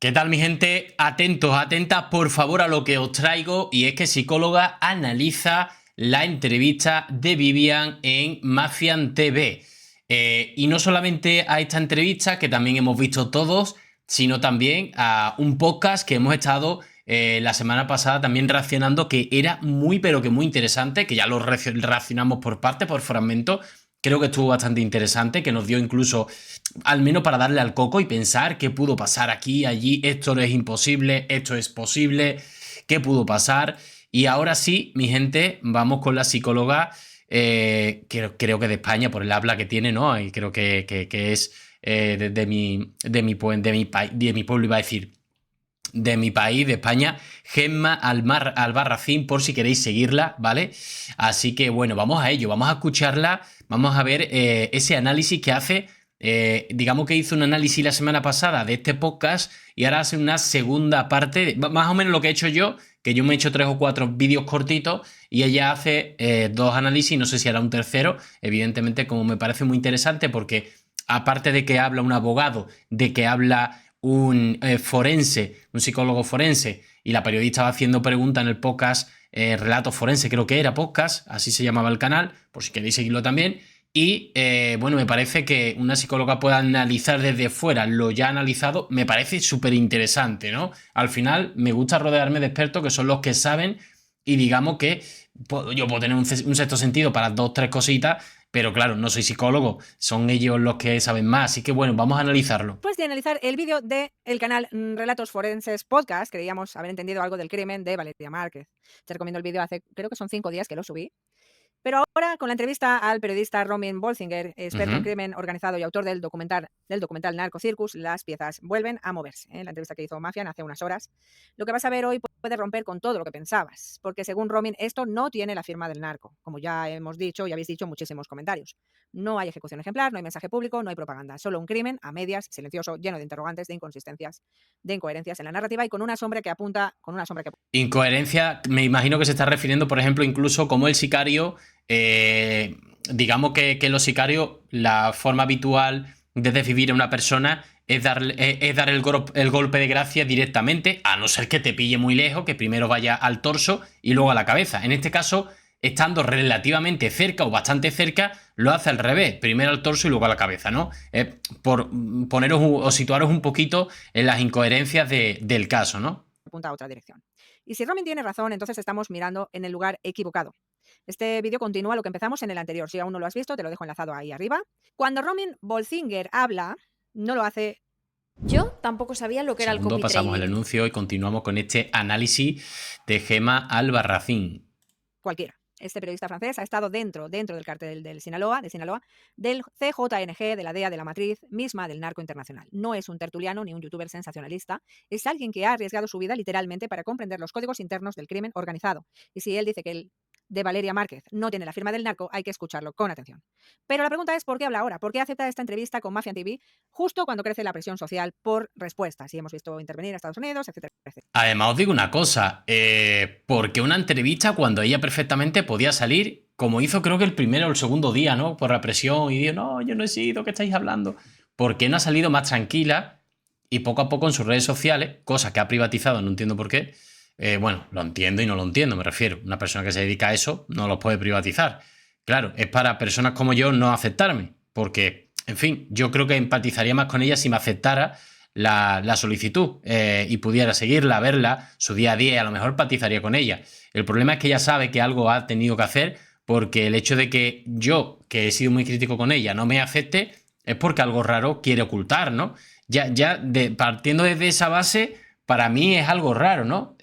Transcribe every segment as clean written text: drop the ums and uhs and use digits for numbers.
¿Qué tal, mi gente? Atentos, atentas, por favor, a lo que os traigo, y es que psicóloga analiza la entrevista de Vivian en Mafian TV. Y no solamente a esta entrevista, que también hemos visto todos, sino también a un podcast que hemos estado la semana pasada también reaccionando, que era muy, pero que muy interesante, que ya lo reaccionamos por parte, por fragmento. Creo que estuvo bastante interesante, que nos dio incluso al menos para darle al coco y pensar qué pudo pasar aquí, allí, esto no es imposible, esto es posible, qué pudo pasar. Y ahora sí, mi gente, vamos con la psicóloga, creo que de España, por el habla que tiene, ¿no? Y creo que es de mi pueblo, iba a decir, de mi país, de España, Gemma Albarracín, por si queréis seguirla, ¿vale? Así que bueno, vamos a ello, vamos a escucharla, vamos a ver ese análisis que hace. Digamos que hizo un análisis la semana pasada de este podcast y ahora hace una segunda parte, más o menos lo que he hecho yo, que yo me he hecho 3 o 4 vídeos cortitos y ella hace 2 análisis, no sé si hará un tercero, evidentemente, como me parece muy interesante, porque aparte de que habla un abogado, de que habla un forense, un psicólogo forense, y la periodista va haciendo preguntas en el podcast Relatos Forense, creo que era podcast, así se llamaba el canal, por si queréis seguirlo también. Y bueno, me parece que una psicóloga pueda analizar desde fuera lo ya analizado, me parece súper interesante, ¿no? Al final me gusta rodearme de expertos que son los que saben, y digamos que yo puedo tener un sexto sentido para 2 o 3 cositas, pero claro, no soy psicólogo, son ellos los que saben más. Así que bueno, vamos a analizarlo. Después de analizar el vídeo del canal Relatos Forenses Podcast, creíamos haber entendido algo del crimen de Valeria Márquez. Te recomiendo el vídeo hace, creo que son 5 días que lo subí. Pero ahora, con la entrevista al periodista Romin Bolsinger, experto en crimen organizado y autor del documental Narco Circus, las piezas vuelven a moverse. La entrevista que hizo Mafian hace unas horas. Lo que vas a ver hoy puede romper con todo lo que pensabas, porque según Romin, esto no tiene la firma del narco, como ya hemos dicho y habéis dicho en muchísimos comentarios. No hay ejecución ejemplar, no hay mensaje público, no hay propaganda, solo un crimen a medias, silencioso, lleno de interrogantes, de inconsistencias, de incoherencias en la narrativa y con una sombra que apunta. Incoherencia, me imagino que se está refiriendo, por ejemplo, incluso como el sicario, digamos que los sicarios, la forma habitual de desvivir a una persona es dar el golpe de gracia directamente, a no ser que te pille muy lejos, que primero vaya al torso y luego a la cabeza. En este caso, estando relativamente cerca o bastante cerca, lo hace al revés, primero al torso y luego a la cabeza, ¿no? Por poneros o situaros un poquito en las incoherencias del caso, ¿no? Apunta a otra dirección. Y si Romin tiene razón, entonces estamos mirando en el lugar equivocado. Este vídeo continúa lo que empezamos en el anterior. Si aún no lo has visto, te lo dejo enlazado ahí arriba. Cuando Romin Bolsinger habla, no lo hace. Yo tampoco sabía lo que era el copy Pasamos el trading. anuncio y continuamos con este análisis de Gemma Albarracín. Cualquiera. Este periodista francés ha estado dentro del cártel de Sinaloa, del CJNG, de la DEA, de la matriz misma del narco internacional. No es un tertuliano ni un youtuber sensacionalista, es alguien que ha arriesgado su vida literalmente para comprender los códigos internos del crimen organizado. Y si él dice que el de Valeria Márquez no tiene la firma del narco, hay que escucharlo con atención. Pero la pregunta es, ¿por qué habla ahora? ¿Por qué acepta esta entrevista con Mafian TV justo cuando crece la presión social por respuestas? Y hemos visto intervenir a Estados Unidos, etcétera, etcétera. Además, os digo una cosa, porque una entrevista cuando ella perfectamente podía salir, como hizo creo que el primero o el segundo día, ¿no? Por la presión, y dijo, no, yo no he sido, ¿qué estáis hablando? ¿Por qué no ha salido más tranquila y poco a poco en sus redes sociales, cosas que ha privatizado, no entiendo por qué? Bueno, lo entiendo y no lo entiendo, me refiero. Una persona que se dedica a eso no los puede privatizar. Claro, es para personas como yo no aceptarme, porque, en fin, yo creo que empatizaría más con ella si me aceptara la solicitud y pudiera seguirla, verla, su día a día, y a lo mejor empatizaría con ella. El problema es que ella sabe que algo ha tenido que hacer, porque el hecho de que yo, que he sido muy crítico con ella, no me acepte, es porque algo raro quiere ocultar, ¿no? Partiendo desde esa base, para mí es algo raro, ¿no?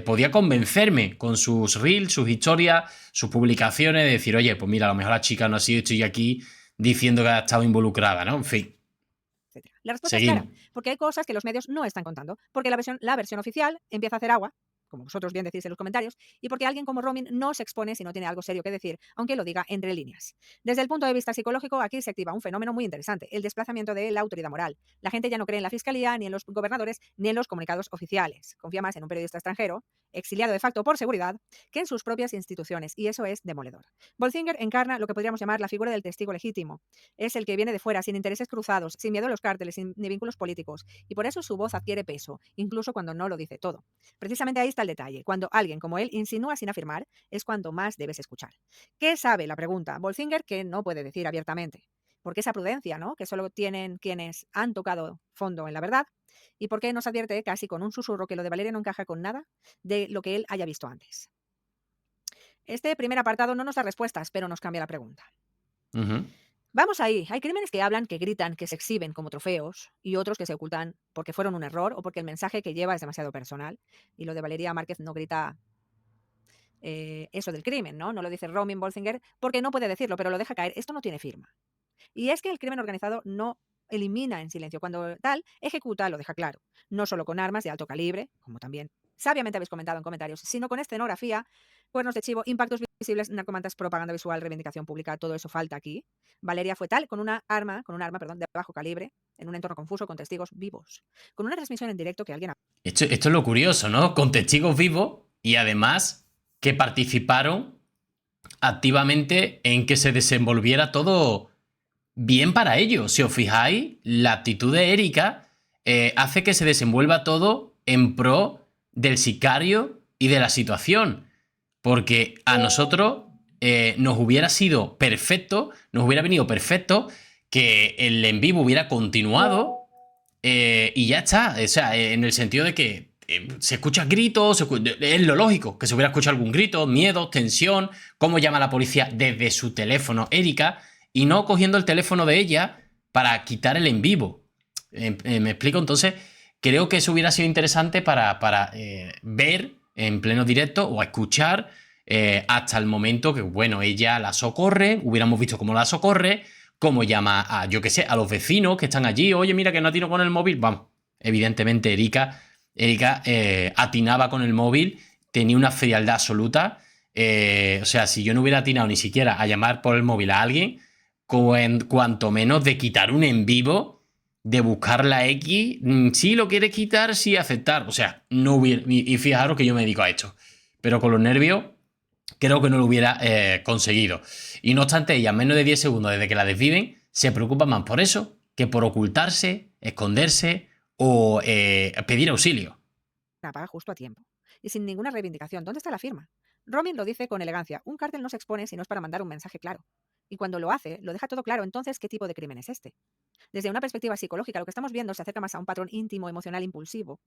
Podía convencerme con sus reels, sus historias, sus publicaciones, de decir, oye, pues mira, a lo mejor la chica no ha sido, estoy aquí diciendo que ha estado involucrada, ¿no? En fin. La respuesta es clara, porque hay cosas que los medios no están contando, porque la versión oficial empieza a hacer agua como vosotros bien decís en los comentarios, y porque alguien como Romin no se expone si no tiene algo serio que decir, aunque lo diga entre líneas. Desde el punto de vista psicológico, aquí se activa un fenómeno muy interesante, el desplazamiento de la autoridad moral. La gente ya no cree en la fiscalía, ni en los gobernadores, ni en los comunicados oficiales. Confía más en un periodista extranjero, exiliado de facto por seguridad, que en sus propias instituciones, y eso es demoledor. Bolzinger encarna lo que podríamos llamar la figura del testigo legítimo. Es el que viene de fuera, sin intereses cruzados, sin miedo a los cárteles, ni vínculos políticos, y por eso su voz adquiere peso, incluso cuando no lo dice todo. Precisamente ahí está el detalle. Cuando alguien como él insinúa sin afirmar, es cuando más debes escuchar. ¿Qué sabe? La pregunta Bolzinger, que no puede decir abiertamente. ¿Por qué esa prudencia, ¿no?, que solo tienen quienes han tocado fondo en la verdad? ¿Y por qué nos advierte casi con un susurro que lo de Valeria no encaja con nada de lo que él haya visto antes? Este primer apartado no nos da respuestas, pero nos cambia la pregunta. Vamos ahí. Hay crímenes que hablan, que gritan, que se exhiben como trofeos y otros que se ocultan porque fueron un error o porque el mensaje que lleva es demasiado personal. Y lo de Valeria Márquez no grita eso del crimen, ¿no? No lo dice Romin Bolzinger porque no puede decirlo, pero lo deja caer. Esto no tiene firma. Y es que el crimen organizado no elimina en silencio. Cuando tal, ejecuta, lo deja claro. No solo con armas de alto calibre, como también sabiamente habéis comentado en comentarios, sino con escenografía, cuernos de chivo, impactos visibles, narcomantas, propaganda visual, reivindicación pública, todo eso falta aquí. Valeria fue tal con un arma, de bajo calibre, en un entorno confuso, con testigos vivos, con una transmisión en directo que alguien... Esto es lo curioso, ¿no? Con testigos vivos y además que participaron activamente en que se desenvolviera todo bien para ellos. Si os fijáis, la actitud de Erika hace que se desenvuelva todo en pro del sicario y de la situación. Porque a nosotros nos hubiera sido perfecto, nos hubiera venido perfecto que el en vivo hubiera continuado y ya está. O sea, en el sentido de que se escuchan gritos, es lo lógico, que se hubiera escuchado algún grito, miedo, tensión, cómo llama a la policía desde su teléfono Erika y no cogiendo el teléfono de ella para quitar el en vivo. ¿Me explico? Entonces, creo que eso hubiera sido interesante para ver en pleno directo o escuchar hasta el momento que, bueno, ella la socorre, hubiéramos visto cómo la socorre, cómo llama a, yo qué sé, a los vecinos que están allí, oye, mira que no atino con el móvil, vamos, evidentemente Erika atinaba con el móvil, tenía una frialdad absoluta, o sea, si yo no hubiera atinado ni siquiera a llamar por el móvil a alguien, cuanto menos de quitar un en vivo, de buscar la X, si lo quieres quitar, sí aceptar, o sea, no hubiera, y fijaros que yo me dedico a esto, pero con los nervios creo que no lo hubiera conseguido. Y no obstante, ella en menos de 10 segundos desde que la desviven, se preocupa más por eso que por ocultarse, esconderse o pedir auxilio. Paga justo a tiempo y sin ninguna reivindicación. ¿Dónde está la firma? Romin lo dice con elegancia. Un cártel no se expone si no es para mandar un mensaje claro. Y cuando lo hace, lo deja todo claro. Entonces, ¿qué tipo de crimen es este? Desde una perspectiva psicológica, lo que estamos viendo se acerca más a un patrón íntimo, emocional, impulsivo.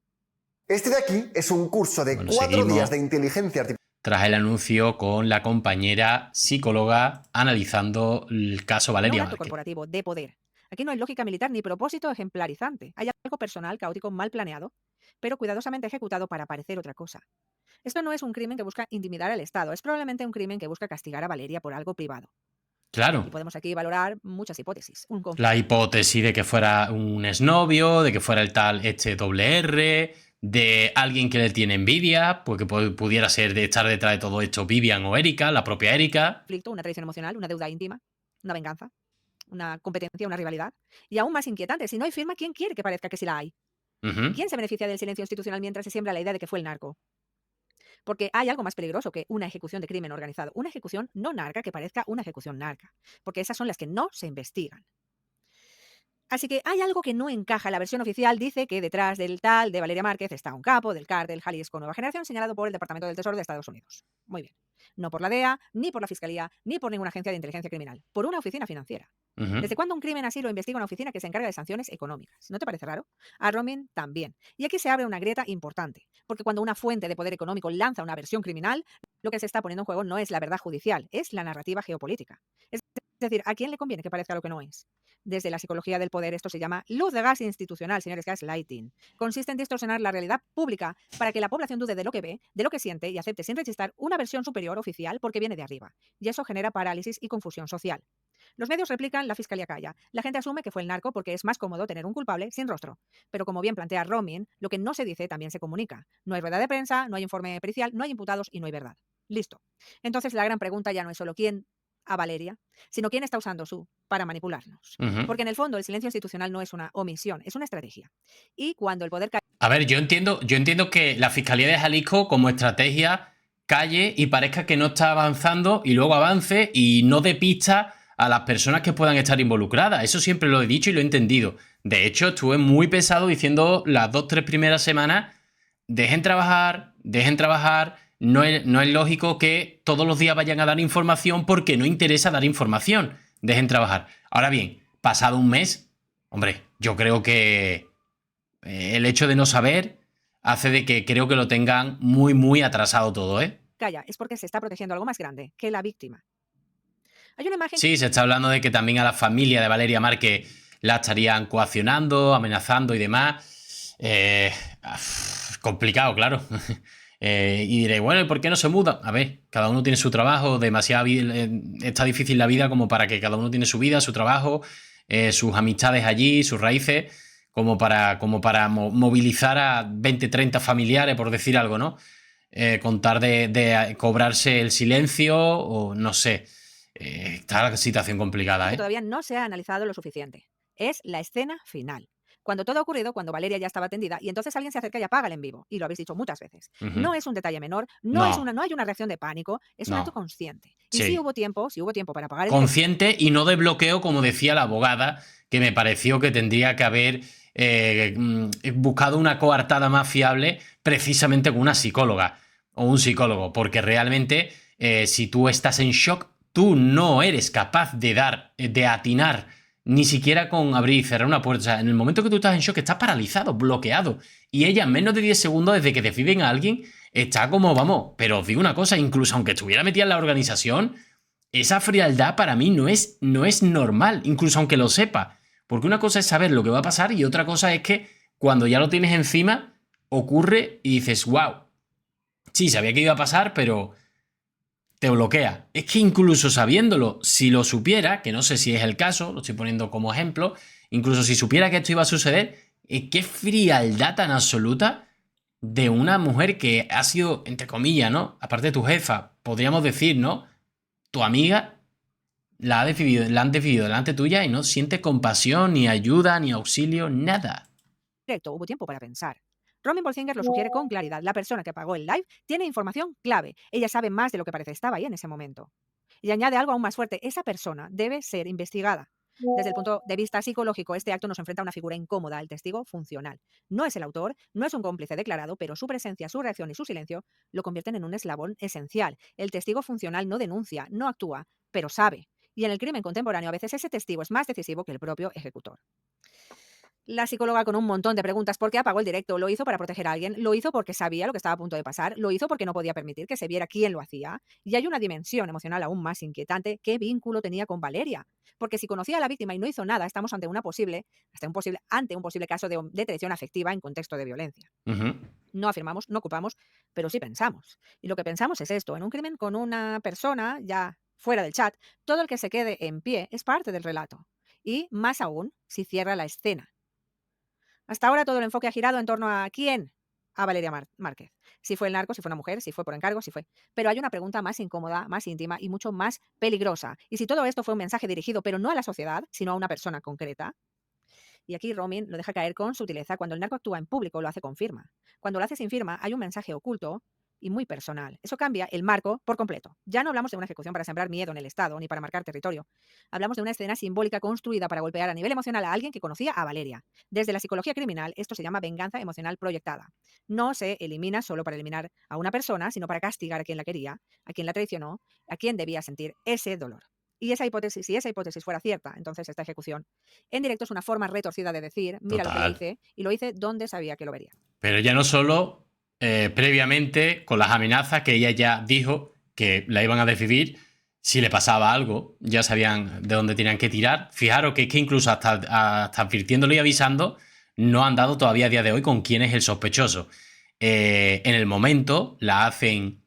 Este de aquí es un curso de 4 días de inteligencia artificial. Tras el anuncio con la compañera psicóloga analizando el caso Valeria Márquez. Corporativo de poder. Aquí no hay lógica militar ni propósito ejemplarizante. Hay algo personal, caótico, mal planeado, pero cuidadosamente ejecutado para parecer otra cosa. Esto no es un crimen que busca intimidar al Estado, es probablemente un crimen que busca castigar a Valeria por algo privado. Claro. Y podemos aquí valorar muchas hipótesis. La hipótesis de que fuera un exnovio, de que fuera el tal WR, de alguien que le tiene envidia, porque pudiera ser de estar detrás de todo esto Vivian o Erika, la propia Erika. Conflicto, una traición emocional, una deuda íntima, una venganza, una competencia, una rivalidad. Y aún más inquietante, si no hay firma, ¿quién quiere que parezca que sí la hay? ¿Quién se beneficia del silencio institucional mientras se siembra la idea de que fue el narco? Porque hay algo más peligroso que una ejecución de crimen organizado. Una ejecución no narca que parezca una ejecución narca, porque esas son las que no se investigan. Así que hay algo que no encaja. La versión oficial dice que detrás del tal de Valeria Márquez está un capo del cártel Jalisco Nueva Generación señalado por el Departamento del Tesoro de Estados Unidos. Muy bien. No por la DEA, ni por la Fiscalía, ni por ninguna agencia de inteligencia criminal. Por una oficina financiera. ¿Desde cuándo un crimen así lo investiga una oficina que se encarga de sanciones económicas? ¿No te parece raro? A Romin también. Y aquí se abre una grieta importante. Porque cuando una fuente de poder económico lanza una versión criminal, lo que se está poniendo en juego no es la verdad judicial, es la narrativa geopolítica. Es decir, ¿a quién le conviene que parezca lo que no es? Desde la psicología del poder esto se llama luz de gas institucional, señores, gaslighting. Consiste en distorsionar la realidad pública para que la población dude de lo que ve, de lo que siente y acepte sin rechistar una versión superior oficial porque viene de arriba. Y eso genera parálisis y confusión social. Los medios replican, la fiscalía calla. La gente asume que fue el narco porque es más cómodo tener un culpable sin rostro. Pero como bien plantea Romin, lo que no se dice también se comunica. No hay rueda de prensa, no hay informe pericial, no hay imputados y no hay verdad. Listo. Entonces la gran pregunta ya no es solo quién a Valeria, sino quién está usando su para manipularnos. Porque en el fondo el silencio institucional no es una omisión, es una estrategia. Y cuando el poder cae... A ver, yo entiendo que la Fiscalía de Jalisco como estrategia calle y parezca que no está avanzando y luego avance y no dé pista a las personas que puedan estar involucradas. Eso siempre lo he dicho y lo he entendido. De hecho, estuve muy pesado diciendo las 2-3 primeras semanas, dejen trabajar. No es lógico que todos los días vayan a dar información porque no interesa dar información. Dejen trabajar. Ahora bien, pasado un mes, hombre, yo creo que el hecho de no saber hace de que creo que lo tengan muy, muy atrasado todo, ¿eh? Calla, es porque se está protegiendo algo más grande que la víctima. Hay una imagen... Sí, se está hablando de que también a la familia de Valeria Márquez la estarían coaccionando, amenazando y demás. Complicado, claro. Y diré, bueno, ¿y por qué no se muda? A ver, cada uno tiene su trabajo, está difícil la vida como para que cada uno tiene su vida, su trabajo, sus amistades allí, sus raíces, como para movilizar a 20, 30 familiares, por decir algo, ¿no? Contar de cobrarse el silencio o no sé. Está la situación complicada, que ¿eh? todavía no se ha analizado lo suficiente. Es la escena final. Cuando todo ha ocurrido, cuando Valeria ya estaba tendida, y entonces alguien se acerca y apaga el en vivo. Y lo habéis dicho muchas veces. No es un detalle menor, no hay una reacción de pánico, es un acto consciente. Y sí hubo tiempo para apagar el consciente y no de bloqueo, como decía la abogada, que me pareció que tendría que haber buscado una coartada más fiable precisamente con una psicóloga o un psicólogo, porque realmente si tú estás en shock, tú no eres capaz de atinar ni siquiera con abrir y cerrar una puerta. O sea, en el momento que tú estás en shock, estás paralizado, bloqueado. Y ella, en menos de 10 segundos desde que desviven a alguien, está como, vamos, pero os digo una cosa, incluso aunque estuviera metida en la organización, esa frialdad para mí no es normal, incluso aunque lo sepa. Porque una cosa es saber lo que va a pasar y otra cosa es que cuando ya lo tienes encima, ocurre y dices, wow, sí, sabía que iba a pasar, pero te bloquea. Es que incluso sabiéndolo, si lo supiera, que no sé si es el caso, lo estoy poniendo como ejemplo, incluso si supiera que esto iba a suceder, qué frialdad tan absoluta de una mujer que ha sido, entre comillas, ¿no? Aparte de tu jefa, podríamos decir, ¿no? Tu amiga la han decidido delante tuya y no siente compasión, ni ayuda, ni auxilio, nada. Directo, hubo tiempo para pensar. Romin Bolsinger lo sugiere con claridad. La persona que apagó el live tiene información clave. Ella sabe más de lo que parece. Estaba ahí en ese momento. Y añade algo aún más fuerte. Esa persona debe ser investigada. Desde el punto de vista psicológico, este acto nos enfrenta a una figura incómoda, el testigo funcional. No es el autor, no es un cómplice declarado, pero su presencia, su reacción y su silencio lo convierten en un eslabón esencial. El testigo funcional no denuncia, no actúa, pero sabe. Y en el crimen contemporáneo a veces ese testigo es más decisivo que el propio ejecutor. La psicóloga con un montón de preguntas. ¿Por qué apagó el directo? ¿Lo hizo para proteger a alguien? ¿Lo hizo porque sabía lo que estaba a punto de pasar? ¿Lo hizo porque no podía permitir que se viera quién lo hacía? Y hay una dimensión emocional aún más inquietante. ¿Qué vínculo tenía con Valeria? Porque si conocía a la víctima y no hizo nada, estamos ante un posible caso de traición afectiva en contexto de violencia. No afirmamos, no ocupamos, pero sí pensamos. Y lo que pensamos es esto. En un crimen con una persona ya fuera del chat, todo el que se quede en pie es parte del relato. Y más aún si cierra la escena. Hasta ahora todo el enfoque ha girado en torno a ¿quién? A Valeria Márquez. Si fue el narco, si fue una mujer, si fue por encargo, si fue... Pero hay una pregunta más incómoda, más íntima y mucho más peligrosa. ¿Y si todo esto fue un mensaje dirigido, pero no a la sociedad, sino a una persona concreta? Y aquí Romin lo deja caer con sutileza. Cuando el narco actúa en público, lo hace con firma. Cuando lo hace sin firma, hay un mensaje oculto y muy personal. Eso cambia el marco por completo. Ya no hablamos de una ejecución para sembrar miedo en el Estado ni para marcar territorio. Hablamos de una escena simbólica construida para golpear a nivel emocional a alguien que conocía a Valeria. Desde la psicología criminal, esto se llama venganza emocional proyectada. No se elimina solo para eliminar a una persona, sino para castigar a quien la quería, a quien la traicionó, a quien debía sentir ese dolor. Y si esa hipótesis fuera cierta, entonces esta ejecución en directo es una forma retorcida de decir, mira lo que le hice, y lo hice donde sabía que lo vería. Pero ya no solo previamente con las amenazas que ella ya dijo que la iban a decidir si le pasaba algo, ya sabían de dónde tenían que tirar. Fijaros que es que incluso hasta advirtiéndolo y avisando, no han dado todavía a día de hoy con quién es el sospechoso. En el momento la hacen,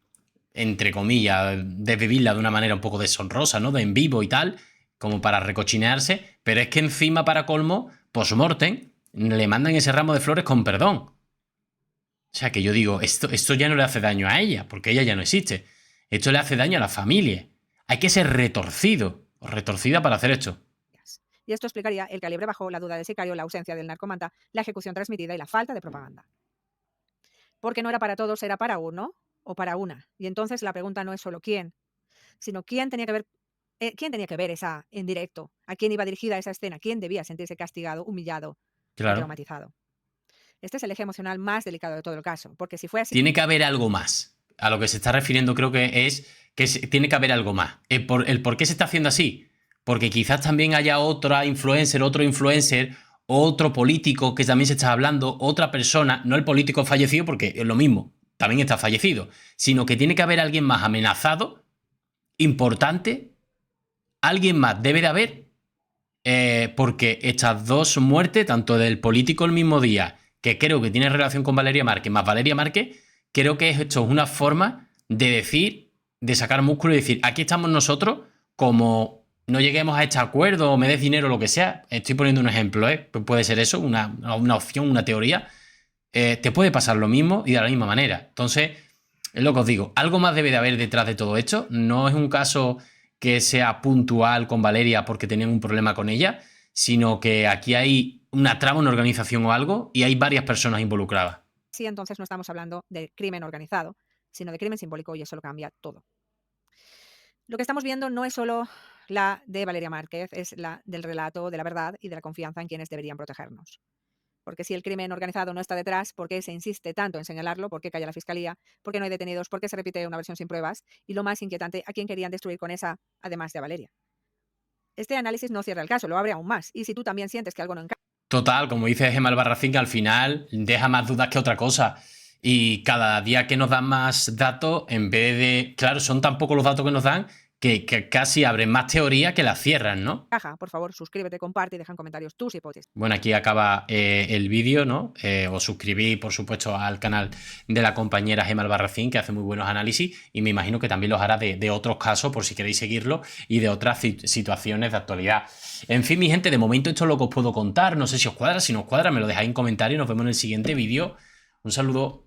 entre comillas, desvivirla de una manera un poco deshonrosa, ¿no? De en vivo y tal, como para recochinearse, pero es que encima, para colmo, post-mortem, le mandan ese ramo de flores con perdón. O sea, que yo digo, esto ya no le hace daño a ella, porque ella ya no existe. Esto le hace daño a la familia. Hay que ser retorcido o retorcida para hacer esto. Y esto explicaría el calibre bajo, la duda del sicario, la ausencia del narcomanta, la ejecución transmitida y la falta de propaganda. Porque no era para todos, era para uno o para una. Y entonces la pregunta no es solo quién, sino quién tenía que ver esa en directo, a quién iba dirigida esa escena, quién debía sentirse castigado, humillado y Claro. traumatizado. Este es el eje emocional más delicado de todo el caso, porque si fue así... Tiene que haber algo más. A lo que se está refiriendo creo que es que tiene que haber algo más. El por qué se está haciendo así. Porque quizás también haya otro influencer, otro político que también se está hablando, otra persona, no el político fallecido, porque es lo mismo, también está fallecido, sino que tiene que haber alguien más amenazado, importante, alguien más debe de haber, porque estas dos muertes, tanto del político el mismo día, que creo que tiene relación con Valeria Márquez, más Valeria Márquez, creo que esto es una forma de decir, de sacar músculo y decir, aquí estamos nosotros, como no lleguemos a este acuerdo o me des dinero o lo que sea, estoy poniendo un ejemplo, puede ser eso, una opción, una teoría, te puede pasar lo mismo y de la misma manera. Entonces, es lo que os digo, algo más debe de haber detrás de todo esto. No es un caso que sea puntual con Valeria porque tenían un problema con ella, sino que aquí hay una trama, una organización o algo y hay varias personas involucradas. Sí, entonces no estamos hablando de crimen organizado, sino de crimen simbólico, y eso lo cambia todo. Lo que estamos viendo no es solo la de Valeria Márquez, es la del relato de la verdad y de la confianza en quienes deberían protegernos. Porque si el crimen organizado no está detrás, ¿por qué se insiste tanto en señalarlo? ¿Por qué calla la fiscalía? ¿Por qué no hay detenidos? ¿Por qué se repite una versión sin pruebas? Y lo más inquietante, ¿a quién querían destruir con esa, además de a Valeria? Este análisis no cierra el caso, lo abre aún más. Y si tú también sientes que algo no encaja... Total, como dice Gemma Albarracín, que al final deja más dudas que otra cosa. Y cada día que nos dan más datos, en vez de... Claro, son tan pocos los datos que nos dan que casi abren más teoría que las cierran, ¿no? Por favor, suscríbete, comparte y deja en comentarios tus hipótesis. Bueno, aquí acaba el vídeo, ¿no? Os suscribís, por supuesto, al canal de la compañera Gemma Albarracín, que hace muy buenos análisis, y me imagino que también los hará de otros casos, por si queréis seguirlo, y de otras situaciones de actualidad. En fin, mi gente, de momento esto es lo que os puedo contar. No sé si os cuadra, si no os cuadra, me lo dejáis en comentarios. Nos vemos en el siguiente vídeo. Un saludo.